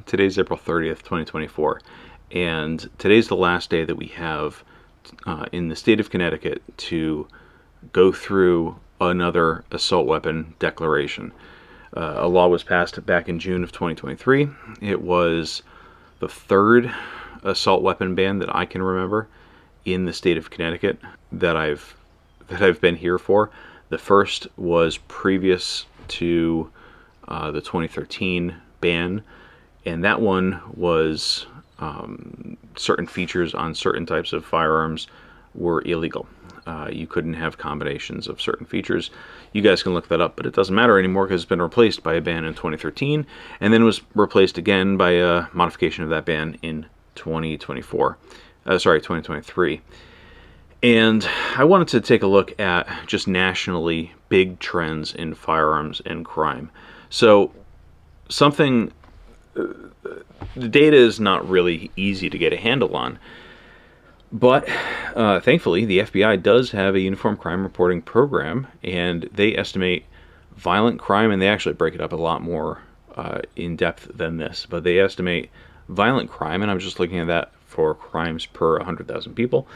Today's April 30th, 2024, and today's the last day that we have in the state of Connecticut to go through another assault weapon declaration. A law was passed back in June of 2023. It was the third assault weapon ban that I can remember in the state of Connecticut that I've been here for. The first was previous to the 2013 ban, and that one was certain features on certain types of firearms were illegal. You couldn't have combinations of certain features. You guys can look that up, but it doesn't matter anymore because it's been replaced by a ban in 2013, and then was replaced again by a modification of that ban in 2023. And I wanted to take a look at just nationally big trends in firearms and crime. So the data is not really easy to get a handle on, but thankfully the FBI does have a uniform crime reporting program, and they estimate violent crime, and they actually break it up a lot more in depth than this, but they estimate violent crime, and I'm just looking at that for crimes per 100,000 people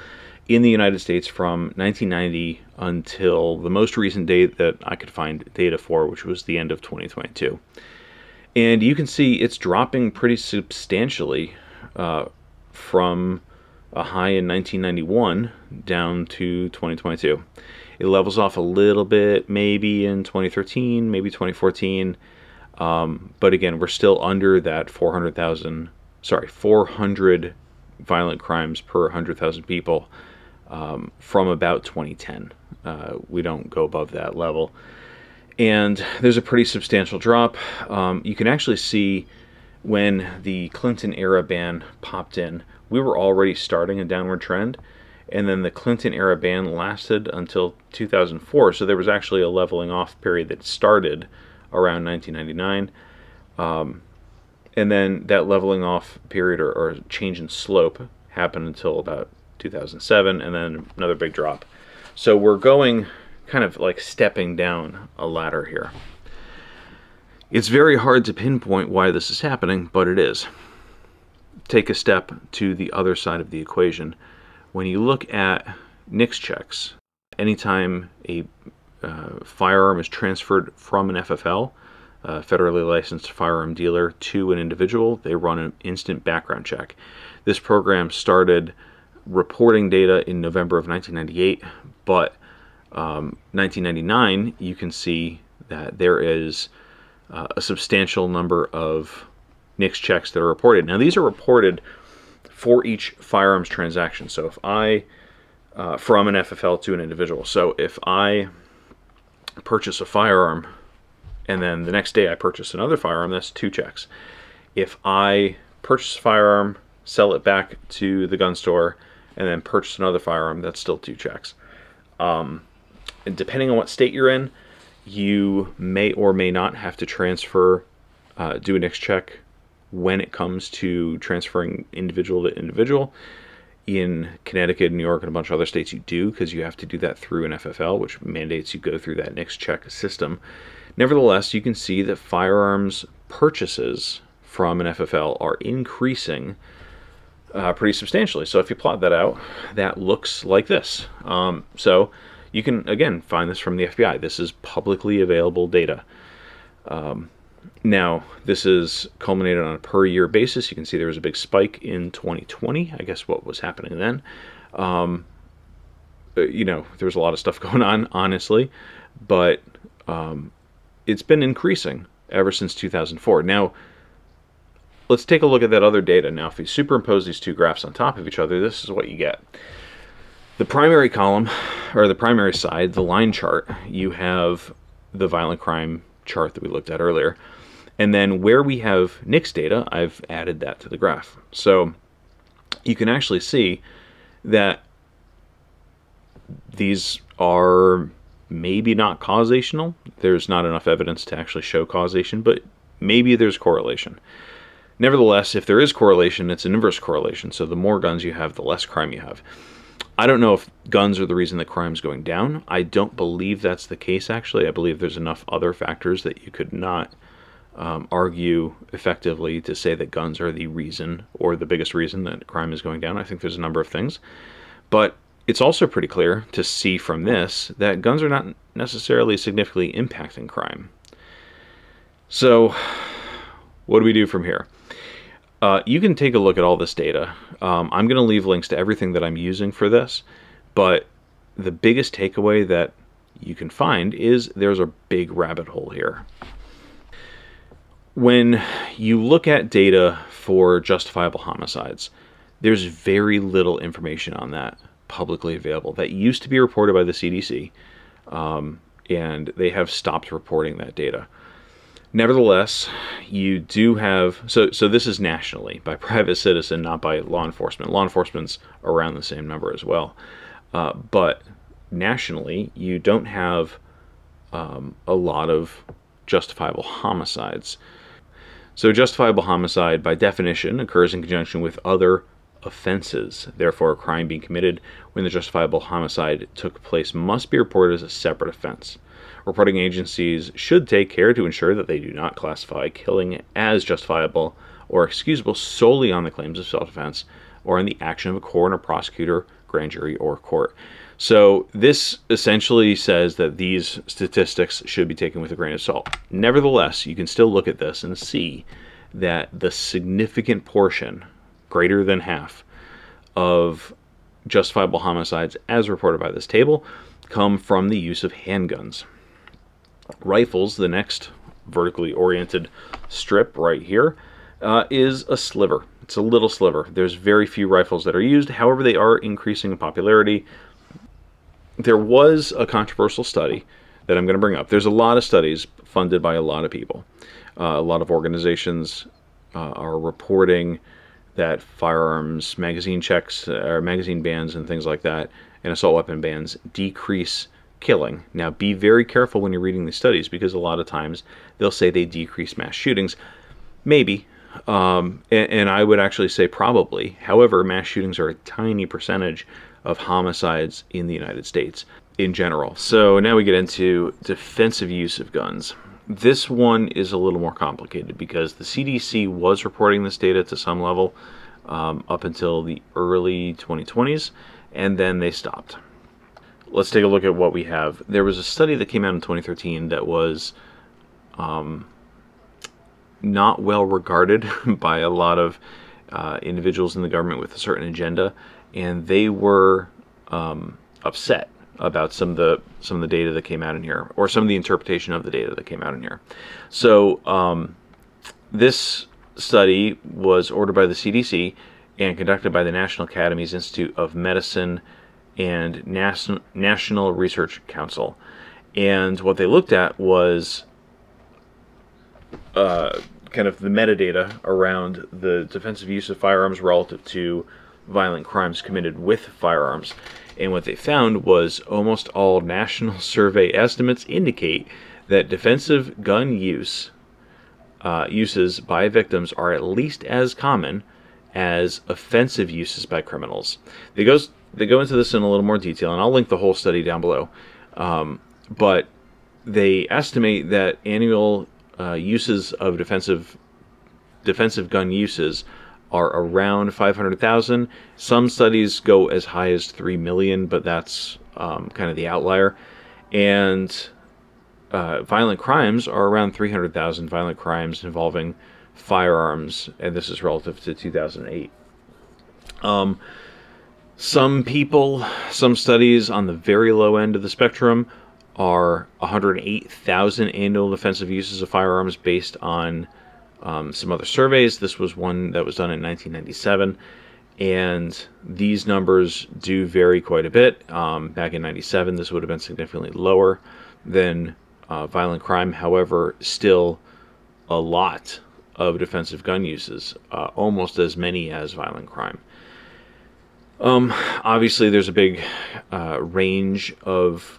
in the United States from 1990 until the most recent date that I could find data for, which was the end of 2022. And you can see it's dropping pretty substantially from a high in 1991 down to 2022. It levels off a little bit maybe in 2013, maybe 2014, but again, we're still under that 400 violent crimes per 100,000 people from about 2010. We don't go above that level. And there's a pretty substantial drop. You can actually see when the Clinton era ban popped in, we were already starting a downward trend, and then the Clinton era ban lasted until 2004, so there was actually a leveling off period that started around 1999. And then that leveling off period or change in slope happened until about 2007, and then another big drop. So we're going kind of like stepping down a ladder here. It's very hard to pinpoint why this is happening, but it is. Take a step to the other side of the equation. When you look at NICS checks, anytime a firearm is transferred from an FFL, a federally licensed firearm dealer, to an individual, they run an instant background check. This program started reporting data in November of 1998, but 1999, you can see that there is a substantial number of NICS checks that are reported. Now, these are reported for each firearms transaction. So if I, from an FFL to an individual, so if I purchase a firearm and then the next day I purchase another firearm, that's 2 checks. If I purchase a firearm, sell it back to the gun store, and then purchase another firearm, that's still 2 checks. And depending on what state you're in, you may or may not have to transfer, do a NICS check when it comes to transferring individual to individual. In Connecticut, New York, and a bunch of other states, you do, because you have to do that through an FFL, which mandates you go through that NICS check system. Nevertheless, you can see that firearms purchases from an FFL are increasing pretty substantially. So if you plot that out, that looks like this. So you can, again, find this from the FBI. This is publicly available data. Now, this is culminated on a per-year basis. You can see there was a big spike in 2020. I guess what was happening then. You know, there was a lot of stuff going on, honestly, but it's been increasing ever since 2004. Now, let's take a look at that other data. Now, if we superimpose these two graphs on top of each other, this is what you get. The primary column, or the primary side, the line chart, you have the violent crime chart that we looked at earlier. And then where we have NICS data, I've added that to the graph. So you can actually see that these are maybe not causational. There's not enough evidence to actually show causation, but maybe there's correlation. Nevertheless, if there is correlation, it's an inverse correlation. So the more guns you have, the less crime you have. I don't know if guns are the reason that crime's going down. I don't believe that's the case, actually. I believe there's enough other factors that you could not argue effectively to say that guns are the reason or the biggest reason that crime is going down. I think there's a number of things. But it's also pretty clear to see from this that guns are not necessarily significantly impacting crime. So what do we do from here? You can take a look at all this data. I'm going to leave links to everything that I'm using for this, but the biggest takeaway that you can find is there's a big rabbit hole here. When you look at data for justifiable homicides, there's very little information on that publicly available. That used to be reported by the CDC, and they have stopped reporting that data. Nevertheless, you do have, so this is nationally, by private citizen, not by law enforcement. Law enforcement's around the same number as well. But nationally, you don't have a lot of justifiable homicides. So justifiable homicide, by definition, occurs in conjunction with other offenses. Therefore, a crime being committed when the justifiable homicide took place must be reported as a separate offense. Reporting agencies should take care to ensure that they do not classify killing as justifiable or excusable solely on the claims of self-defense or on the action of a coroner, prosecutor, grand jury, or court. So this essentially says that these statistics should be taken with a grain of salt. Nevertheless, you can still look at this and see that the significant portion, greater than half, of justifiable homicides as reported by this table come from the use of handguns. Rifles, the next vertically oriented strip right here, is a sliver. It's a little sliver. There's very few rifles that are used. However, they are increasing in popularity. There was a controversial study that I'm going to bring up. There's a lot of studies funded by a lot of people. A lot of organizations are reporting that firearms magazine checks or magazine bans and things like that and assault weapon bans decrease killing. Now, be very careful when you're reading these studies, because a lot of times they'll say they decrease mass shootings. Maybe. And I would actually say probably. However, mass shootings are a tiny percentage of homicides in the United States in general. So now we get into defensive use of guns. This one is a little more complicated because the CDC was reporting this data to some level up until the early 2020s, and then they stopped. Let's take a look at what we have. There was a study that came out in 2013 that was not well regarded by a lot of individuals in the government with a certain agenda, and they were upset about some of the data that came out in here, or some of the interpretation of the data that came out in here. So this study was ordered by the CDC and conducted by the National Academies Institute of Medicine and National Research Council. And what they looked at was kind of the metadata around the defensive use of firearms relative to violent crimes committed with firearms. And what they found was almost all national survey estimates indicate that defensive gun uses by victims are at least as common as offensive uses by criminals. They go into this in a little more detail, and I'll link the whole study down below. But they estimate that annual uses of defensive gun uses are around 500,000. Some studies go as high as 3 million, but that's kind of the outlier. And violent crimes are around 300,000 violent crimes involving firearms, and this is relative to 2008. Some studies on the very low end of the spectrum are 108,000 annual defensive uses of firearms based on some other surveys. This was one that was done in 1997, and these numbers do vary quite a bit. Back in 97, this would have been significantly lower than violent crime. However, still a lot of defensive gun uses, almost as many as violent crime. Obviously, there's a big range of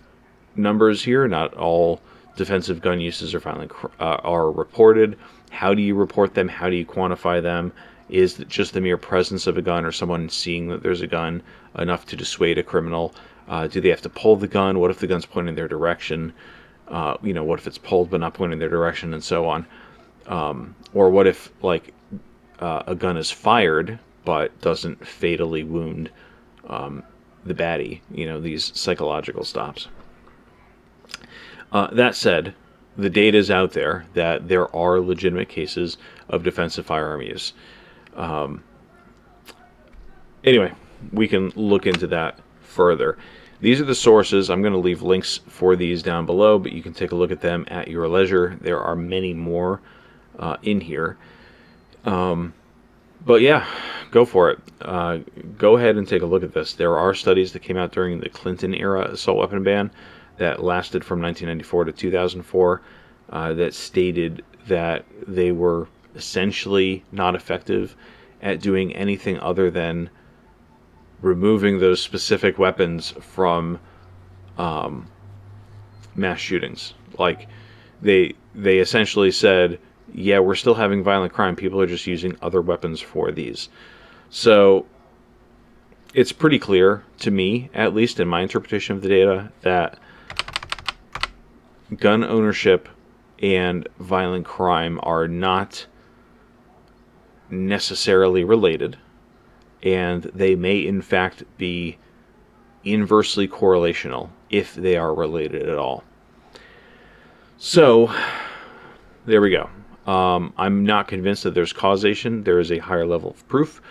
numbers here. Not all defensive gun uses are reported. How do you report them? How do you quantify them? Is just the mere presence of a gun or someone seeing that there's a gun enough to dissuade a criminal? Do they have to pull the gun? What if the gun's pointing in their direction? What if it's pulled but not pointing in their direction, and so on? Or what if, like, a gun is fired but doesn't fatally wound the baddie? You know, these psychological stops. That said, the data is out there that there are legitimate cases of defensive firearm use. Anyway, we can look into that further. These are the sources. I'm going to leave links for these down below, but you can take a look at them at your leisure. There are many more in here. But yeah, go for it. Go ahead and take a look at this. There are studies that came out during the Clinton era assault weapon ban that lasted from 1994 to 2004 that stated that they were essentially not effective at doing anything other than removing those specific weapons from mass shootings. Like, they essentially said, yeah, we're still having violent crime. People are just using other weapons for these. So it's pretty clear to me, at least in my interpretation of the data, that gun ownership and violent crime are not necessarily related, and they may in fact be inversely correlational if they are related at all. So there we go. I'm not convinced that there's causation. There is a higher level of proof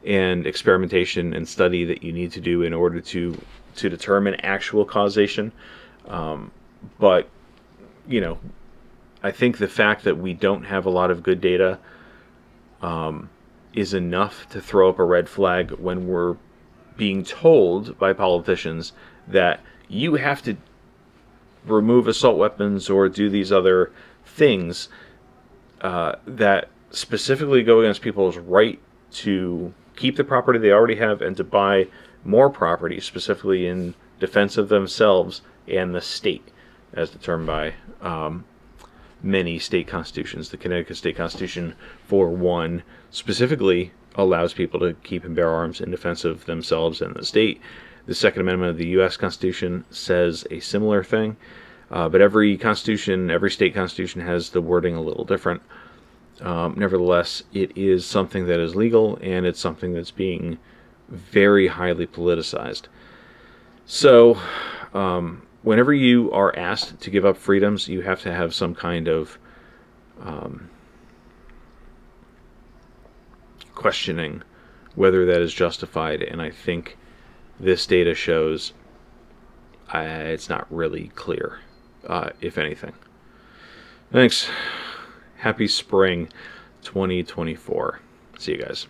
and experimentation and study that you need to do in order to determine actual causation. But, you know, I think the fact that we don't have a lot of good data is enough to throw up a red flag when we're being told by politicians that you have to remove assault weapons or do these other things that specifically go against people's right to keep the property they already have and to buy more property, specifically in defense of themselves and the state, as determined by many state constitutions. The Connecticut State Constitution, for one, specifically allows people to keep and bear arms in defense of themselves and the state. The Second Amendment of the U.S. Constitution says a similar thing, but every constitution, every state constitution has the wording a little different. Nevertheless, it is something that is legal, and it's something that's being very highly politicized. So, whenever you are asked to give up freedoms, you have to have some kind of questioning whether that is justified, and I think this data shows it's not really clear, if anything. Thanks. Happy spring 2024. See you guys.